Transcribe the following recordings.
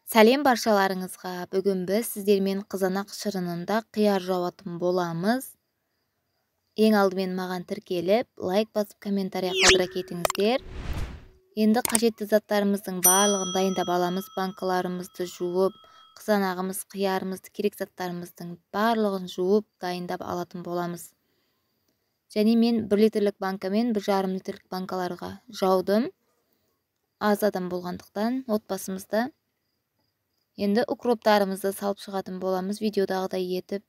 Сәлем баршаларыңызға. Бүгін біз сіздермен қызанақ шырынында қияр жауатын боламыз. Ең алдымен маған тіркеліп, лайк басып, комментария қалдыра кетіңіздер. Енді қажетті заттарымыздың барлығын дайындап аламыз. Банкаларымызды жуып, қызанағымыз, қиярымызды, керек заттарымыздың барлығын жуып, дайындап алатын боламыз. Және мен 1 литрлік банкамен 1,5 литрлік банкаларға жаудым. Аз адам болғандықтан отбасымызда. Енді укроптарымызды салып шығатын боламыз видеодағыдай етіп.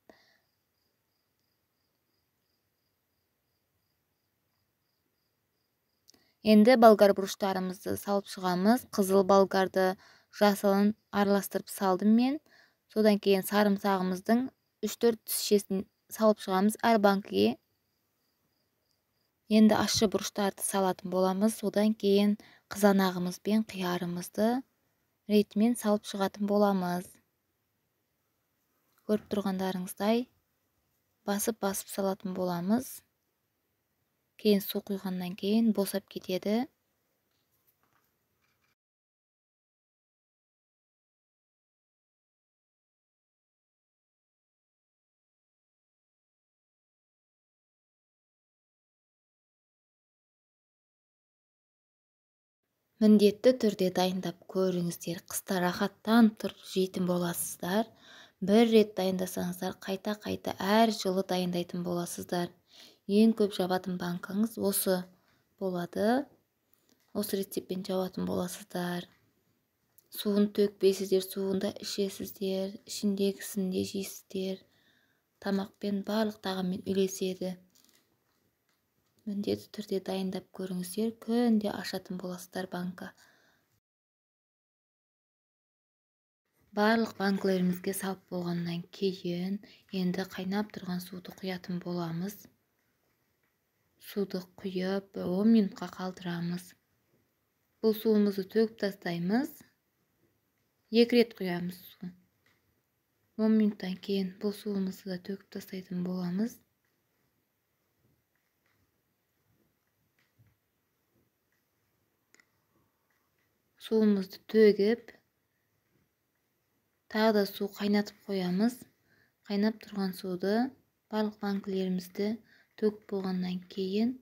Енді болгар бұрыштарымызды салып шығамыз. Қызыл болгарды жасылын араластырып салдым мен. Содан кейін сарымсағымыздың 3-4 шешесін салып шығамыз әр банкіге. Енді ащы бұрыштарды салатын боламыз. Содан кейін қызанағымыз бен қиярымызды ретімен салып шығатын боламыз. Көріп тұрғандарыңыздай басып салатын боламыз. Кейін су құйғаннан кейін босап кетеді. Міндетті түрде дайындап көріңіздер. Қыста рахаттанып тұрып жейтін боласыздар. Бір рет дайындасаңыздар, қайта-қайта әр жылы дайындайтын боласыздар. Ең көп жабатын банкаңыз осы болады. Осы рецептпен жабатын боласыздар. Суын төкпейсіздер, суында ішесіздер, ішіндегісін де жейсіздер. Тамақпен барлық тағаммен үйлеседі. Міндетті түрде дайындап көріңіздер, күнде ашатын боласыздар банка. Барлық банкілерімізге салып болғаннан кейін енді қайнап тұрған суды құятын боламыз. Суды құйып 10 минутқа қалдырамыз. Бұл суымызды төгіп тастаймыз. 2 рет құямыз су. 10 минуттан кейін бұл суымызды да төгіп тастайтын боламыз. Суымызды төгіп, тағы да су қайнатып қоямыз. Қайнап тұрған суды барлық банкілерімізді төгіп болғаннан кейін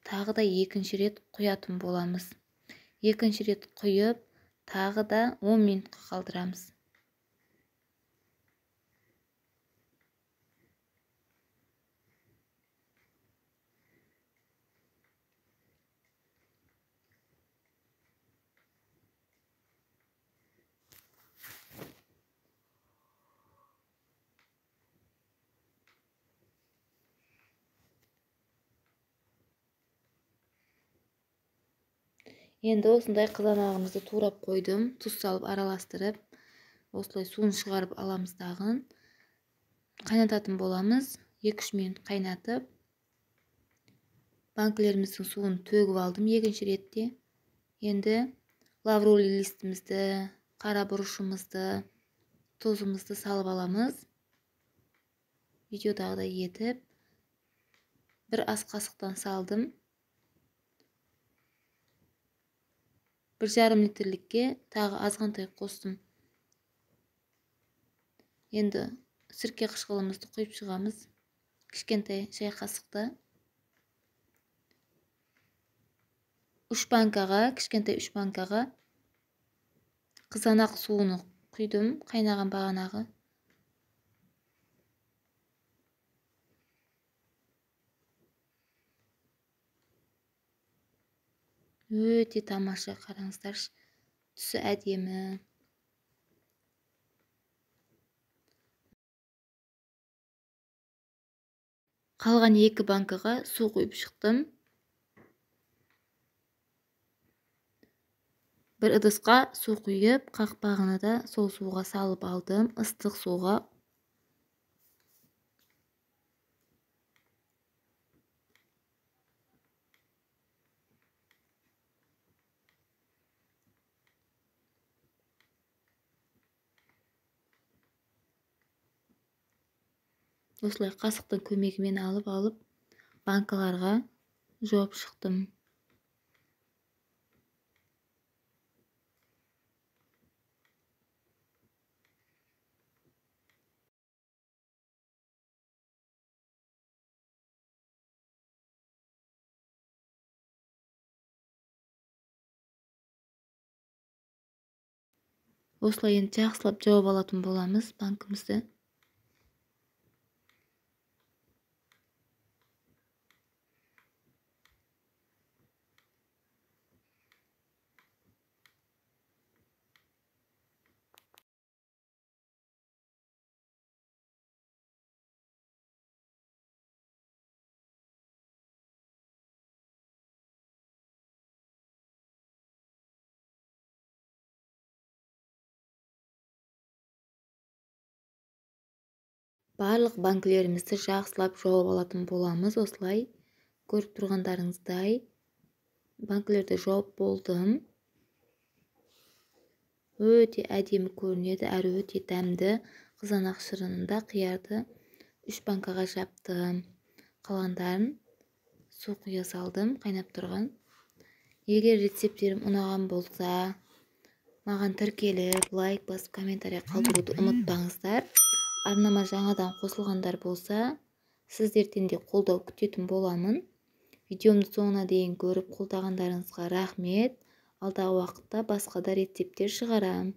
тағы да 2-ші рет құятын боламыз. 2-ші рет құйып, тағы да 10 минутқа қалдырамыз. Енді осындай қызанағымызды турап қойдым, тұз салып араластырып, осылай суын шығарып аламыз дағын. Қайнататын боламыз, 2-3 минут қайнатып. Банкілеріміздің суын төгіп алдым 2-ші ретте. Енді лавролий листімізді, қара бұрышымызды, тұзымызды салып аламыз. Видеодағыдай етіп, 1 ас қасықтан салдым. 1,5 литрлікке тағы азғантай қостым. Енді сірке қышқылымызды құйып шығамыз. Кішкентай шай қасықта. 3 банкаға, кішкентай 3 банкаға қызанақ суыны құйдым, қайнаған бағанағы. Өте тамаша, қараңыздар, түсі әдемі. Қалған 2 банкаға су құйып шықтым. Бір ыдысқа су құйып, қақпағына да сол суға салып алдым, ыстық суға. Осылай қасықтың көмегімен алып, банкаларға жауып шықтым. Осылай енді жақсылап жауап алатын боламыз банкімізді. Барлық банкілерімізді жақсылап жауап алатын боламыз. Осылай көріп тұрғандарыңыздай банкілерді жауап болдым. Өте әдемі көрінеді, әрі өте дәмді. Қызанақ шырынында қиярды 3 банкаға жаптым. Қалғандарын су құя салдым, қайнап тұрған. Егер рецепттерім ұнаған болса, маған тіркеліп, лайк басып, комментарий қалдыруды ұмытпаңыздар. Арнама жаңадан қосылғандар болса, сіздерден де қолдау күтетін боламын. Видеомды соңына дейін көріп қолдағандарыңызға рахмет. Алдағы уақытта басқа да рецепттер шығарам.